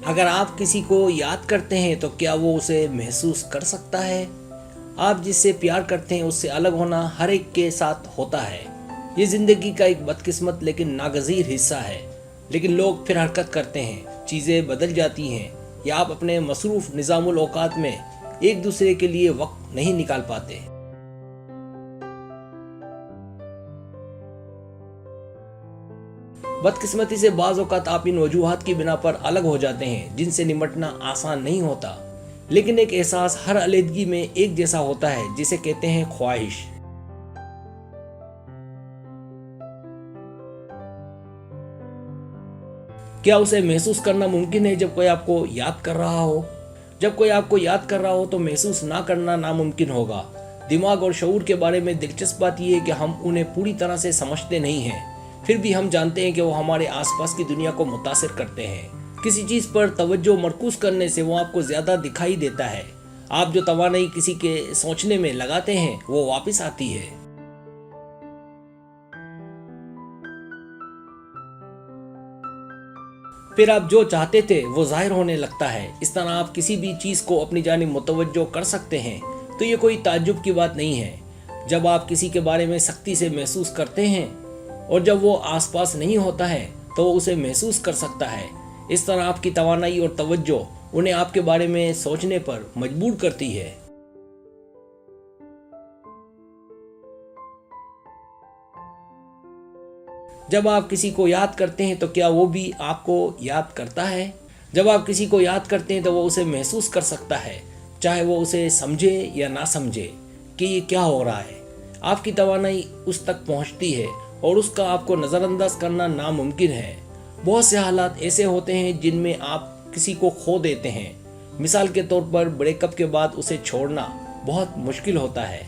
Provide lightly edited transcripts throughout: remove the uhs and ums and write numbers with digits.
अगर आप किसी को याद करते हैं तो क्या वो उसे महसूस कर सकता है? आप जिससे प्यार करते हैं उससे अलग होना हर एक के साथ होता है। ये जिंदगी का एक बदकिस्मत लेकिन नागज़ीर हिस्सा है। लेकिन लोग फिर हरकत करते हैं, चीज़ें बदल जाती हैं, या आप अपने मसरूफ निज़ामुल औकात में एक दूसरे के लिए वक्त नहीं निकाल पाते। बदकिस्मती से बाज़ औक़ात आप इन वजूहात की बिना पर अलग हो जाते हैं जिनसे निपटना आसान नहीं होता, लेकिन एक एहसास हर अलहदगी में एक जैसा होता है जिसे कहते हैं ख्वाहिश। क्या उसे महसूस करना मुमकिन है जब कोई आपको याद कर रहा हो? जब कोई आपको याद कर रहा हो तो महसूस ना करना नामुमकिन होगा। दिमाग और शऊर के बारे में दिलचस्प बात यह है कि हम उन्हें पूरी तरह से समझते नहीं हैं, फिर भी हम जानते हैं कि वो हमारे आसपास की दुनिया को मुतासिर करते हैं। किसी चीज़ पर तवज्जो मरकूज करने से वो आपको ज़्यादा दिखाई देता है। आप जो तवानाई किसी के सोचने में लगाते हैं वो वापस आती है। फिर आप जो चाहते थे वो जाहिर होने लगता है। इस तरह आप किसी भी चीज़ को अपनी जानिब मुतवज्जो कर सकते हैं, तो ये कोई ताज्जुब की बात नहीं है। जब आप किसी के बारे में सख्ती से महसूस करते हैं और जब वो आसपास नहीं होता है तो वो उसे महसूस कर सकता है। इस तरह आपकी तवानाई और तवज्जो उन्हें आपके बारे में सोचने पर मजबूर करती है। जब आप किसी को याद करते हैं तो क्या वो भी आपको याद करता है? जब आप किसी को याद करते हैं तो वो उसे महसूस कर सकता है, चाहे वो उसे समझे या ना समझे कि ये क्या हो रहा है। आपकी तवानाई उस तक पहुंचती है और उसका आपको नज़रअंदाज करना नामुमकिन है। बहुत से हालात ऐसे होते हैं जिनमें आप किसी को खो देते हैं। मिसाल के तौर पर ब्रेकअप के बाद उसे छोड़ना बहुत मुश्किल होता है।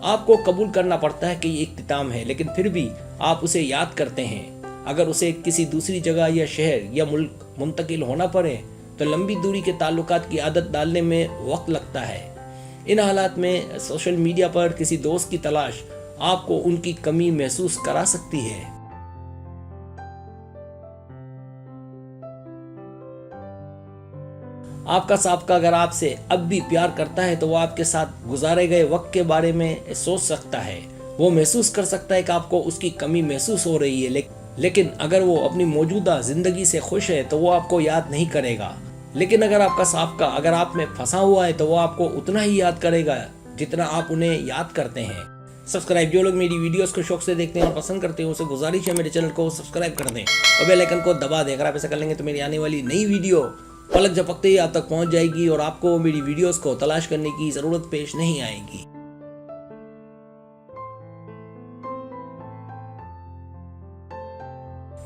आपको कबूल करना पड़ता है कि ये इख्तिताम है, लेकिन फिर भी आप उसे याद करते हैं। अगर उसे किसी दूसरी जगह या शहर या मुल्क मुंतकिल होना पड़े तो लंबी दूरी के ताल्लुकात की आदत डालने में वक्त लगता है। इन हालात में सोशल मीडिया पर किसी दोस्त की तलाश आपको उनकी कमी महसूस करा सकती है। आपका साबका अगर आपसे अब भी प्यार करता है तो वो आपके साथ गुजारे गए वक्त के बारे में सोच सकता है। वो महसूस कर सकता है कि आपको उसकी कमी महसूस हो रही है, लेकिन अगर वो अपनी मौजूदा जिंदगी से खुश है तो वो आपको याद नहीं करेगा। लेकिन अगर आपका साबका अगर आप में फंसा हुआ है तो वो आपको उतना ही याद करेगा जितना आप उन्हें याद करते हैं। सब्सक्राइब, जो लोग मेरी वीडियोस को शौक से देखते हैं और पसंद करते हैं उसे गुजारिश है मेरे चैनल को सब्सक्राइब कर दें और बेल आइकन को दबा दें। अगर आप ऐसा कर लेंगे तो मेरी आने वाली नई वीडियो पलक झपकते ही आप तक पहुंच जाएगी और आपको मेरी वीडियोस को तलाश करने की जरूरत पेश नहीं आएगी।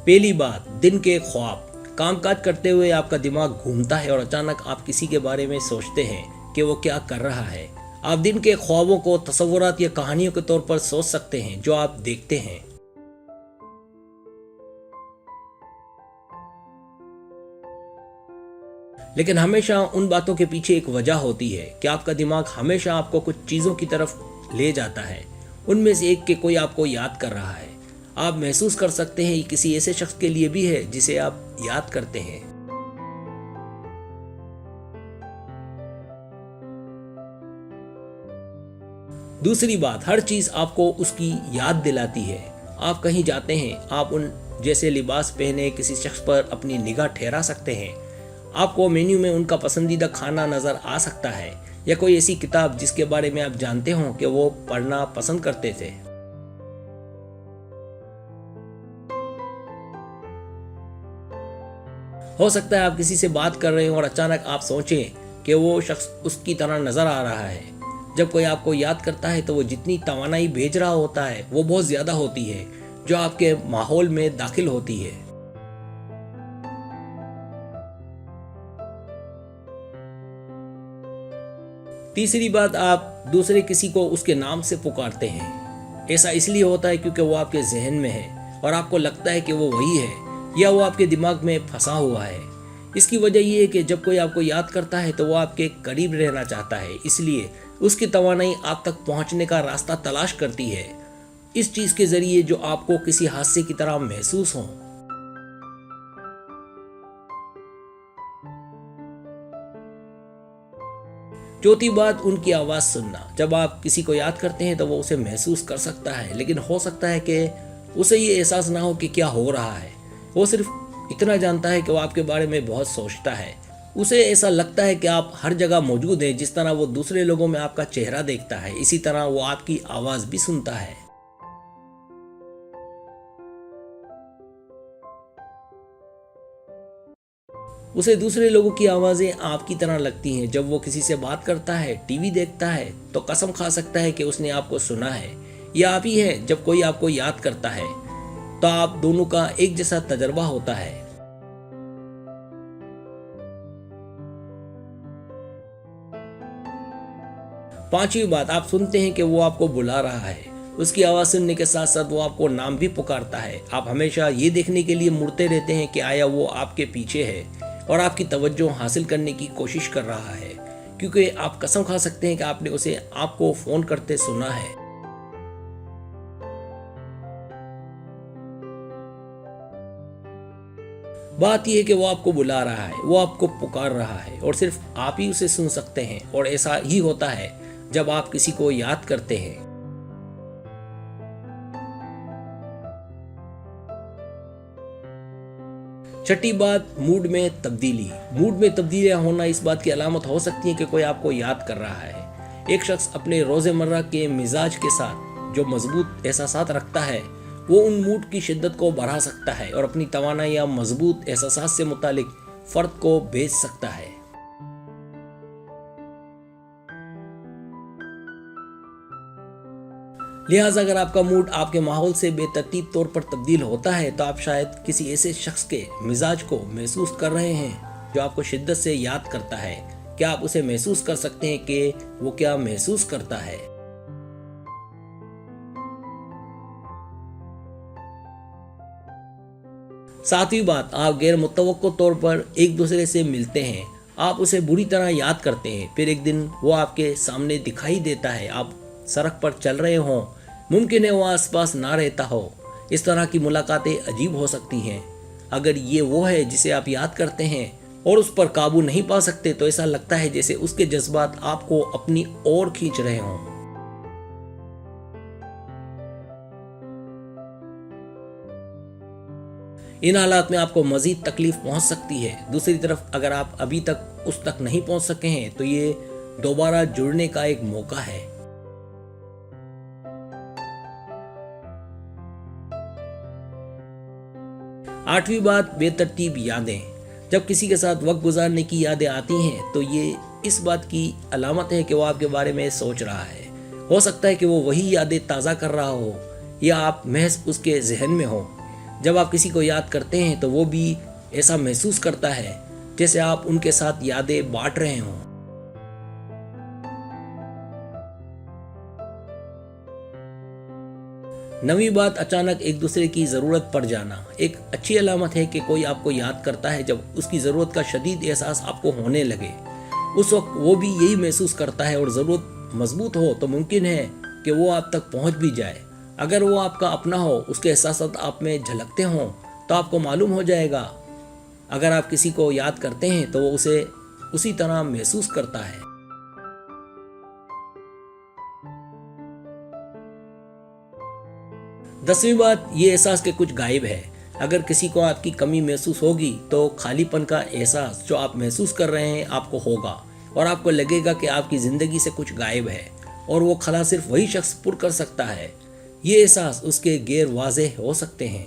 पहली बात, दिन के ख्वाब। कामकाज करते हुए आपका दिमाग घूमता है और अचानक आप किसी के बारे में सोचते हैं कि वो क्या कर रहा है। आप दिन के ख्वाबों को तसव्वुरात या कहानियों के तौर पर सोच सकते हैं जो आप देखते हैं। लेकिन हमेशा उन बातों के पीछे एक वजह होती है कि आपका दिमाग हमेशा आपको कुछ चीज़ों की तरफ ले जाता है। उनमें से एक के कोई आपको याद कर रहा है। आप महसूस कर सकते हैं ये किसी ऐसे शख्स के लिए भी है जिसे आप याद करते हैं। दूसरी बात, हर चीज़ आपको उसकी याद दिलाती है। आप कहीं जाते हैं, आप उन जैसे लिबास पहने किसी शख्स पर अपनी निगाह ठहरा सकते हैं। आपको मेन्यू में उनका पसंदीदा खाना नज़र आ सकता है या कोई ऐसी किताब जिसके बारे में आप जानते हो कि वो पढ़ना पसंद करते थे। हो सकता है आप किसी से बात कर रहे हो और अचानक आप सोचें कि वो शख्स उसकी तरह नज़र आ रहा है। जब कोई आपको याद करता है तो वो जितनी तवानाई भेज रहा होता है वो बहुत ज़्यादा होती है जो आपके माहौल में दाखिल होती है। तीसरी बात, आप दूसरे किसी को उसके नाम से पुकारते हैं। ऐसा इसलिए होता है क्योंकि वो आपके जहन में है और आपको लगता है कि वो वही है या वो आपके दिमाग में फंसा हुआ है। इसकी वजह यह है कि जब कोई आपको याद करता है तो वो आपके करीब रहना चाहता है, इसलिए उसकी तवानाई आप तक पहुंचने का रास्ता तलाश करती है। इस चीज के जरिए जो आपको किसी हादसे की तरह महसूस हो। चौथी बात, उनकी आवाज सुनना। जब आप किसी को याद करते हैं तो वो उसे महसूस कर सकता है, लेकिन हो सकता है कि उसे ये एहसास ना हो कि क्या हो रहा है। वो सिर्फ इतना जानता है कि वो आपके बारे में बहुत सोचता है। उसे ऐसा लगता है कि आप हर जगह मौजूद हैं। जिस तरह वो दूसरे लोगों में आपका चेहरा देखता है, इसी तरह वो आपकी आवाज भी सुनता है। उसे दूसरे लोगों की आवाजें आपकी तरह लगती हैं। जब वो किसी से बात करता है, टीवी देखता है, तो कसम खा सकता है कि उसने आपको सुना है। यह आप ही है। जब कोई आपको याद करता है तो आप दोनों का एक जैसा तजर्बा होता है। पांचवी बात, आप सुनते हैं कि वो आपको बुला रहा है। उसकी आवाज सुनने के साथ साथ वो आपको नाम भी पुकारता है। आप हमेशा ये देखने के लिए मुड़ते रहते हैं कि आया वो आपके पीछे है और आपकी तवज्जो हासिल करने की कोशिश कर रहा है, क्योंकि आप कसम खा सकते हैं कि आपने उसे आपको फोन करते सुना है। बात यह है कि वो आपको बुला रहा है, वो आपको पुकार रहा है और सिर्फ आप ही उसे सुन सकते हैं। और ऐसा ही होता है जब आप किसी को याद करते हैं। छठी बात, मूड में तब्दीली। मूड में तब्दीलियां होना इस बात की अलामत हो सकती है कि कोई आपको याद कर रहा है। एक शख्स अपने रोजमर्रा के मिजाज के साथ जो मजबूत एहसास रखता है, वो उन मूड की शिद्दत को बढ़ा सकता है और अपनी तवानाई या मजबूत एहसास से मुतालिक फर्द को भेज सकता है। लिहाजा अगर आपका मूड आपके माहौल से बेतरतीब तौर पर तब्दील होता है तो आप शायद किसी ऐसे शख्स के मिजाज को महसूस कर रहे हैं जो आपको शिद्दत से याद करता है। क्या आप उसे महसूस कर सकते हैं कि वो क्या महसूस करता है? सातवीं बात, आप गैर मुतवक्को तौर पर एक दूसरे से मिलते हैं। आप उसे बुरी तरह याद करते हैं, फिर एक दिन वो आपके सामने दिखाई देता है। आप सड़क पर चल रहे हों, मुमकिन है वो आसपास ना रहता हो। इस तरह की मुलाकातें अजीब हो सकती हैं। अगर ये वो है जिसे आप याद करते हैं और उस पर काबू नहीं पा सकते, तो ऐसा लगता है जैसे उसके जज्बात आपको अपनी ओर खींच रहे हों। इन हालात में आपको मजीद तकलीफ पहुंच सकती है। दूसरी तरफ अगर आप अभी तक उस तक नहीं पहुंच सके हैं तो ये दोबारा जुड़ने का एक मौका है। आठवीं बात, बेतरतीब यादें। जब किसी के साथ वक्त गुजारने की यादें आती हैं तो ये इस बात की अलामत है कि वो आपके बारे में सोच रहा है। हो सकता है कि वो वही यादें ताज़ा कर रहा हो या आप महज उसके जहन में हो। जब आप किसी को याद करते हैं तो वो भी ऐसा महसूस करता है जैसे आप उनके साथ यादें बांट रहे हों। नवीं बात, अचानक एक दूसरे की ज़रूरत पड़ जाना। एक अच्छी अलामत है कि कोई आपको याद करता है जब उसकी ज़रूरत का शदीद एहसास आपको होने लगे। उस वक्त वो भी यही महसूस करता है और ज़रूरत मजबूत हो तो मुमकिन है कि वो आप तक पहुंच भी जाए। अगर वो आपका अपना हो, उसके एहसास आप में झलकते हों, तो आपको मालूम हो जाएगा। अगर आप किसी को याद करते हैं तो वो उसे उसी तरह महसूस करता है। दसवीं बात, ये एहसास के कुछ गायब है। अगर किसी को आपकी कमी महसूस होगी तो खालीपन का एहसास जो आप महसूस कर रहे हैं आपको होगा और आपको लगेगा कि आपकी ज़िंदगी से कुछ गायब है और वो खला सिर्फ वही शख्स पुर कर सकता है। ये एहसास उसके गैर वाज़ेह हो सकते हैं।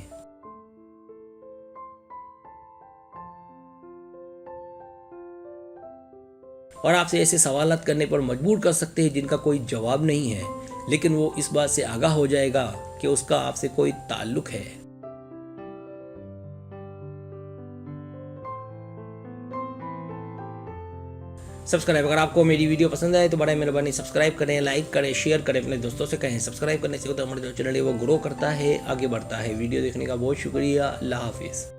और आपसे ऐसे सवालात करने पर मजबूर कर सकते हैं जिनका कोई जवाब नहीं है, लेकिन वो इस बात से आगाह हो जाएगा कि उसका आपसे कोई ताल्लुक है। सब्सक्राइब, अगर आपको मेरी वीडियो पसंद आए तो बड़ा मेहरबानी सब्सक्राइब करें, लाइक करें, शेयर करें, अपने दोस्तों से कहें। सब्सक्राइब करने से होता है हमारा जो चैनल है वो ग्रो करता है, आगे बढ़ता है। वीडियो देखने का बहुत शुक्रिया। अल्लाह हाफिज़।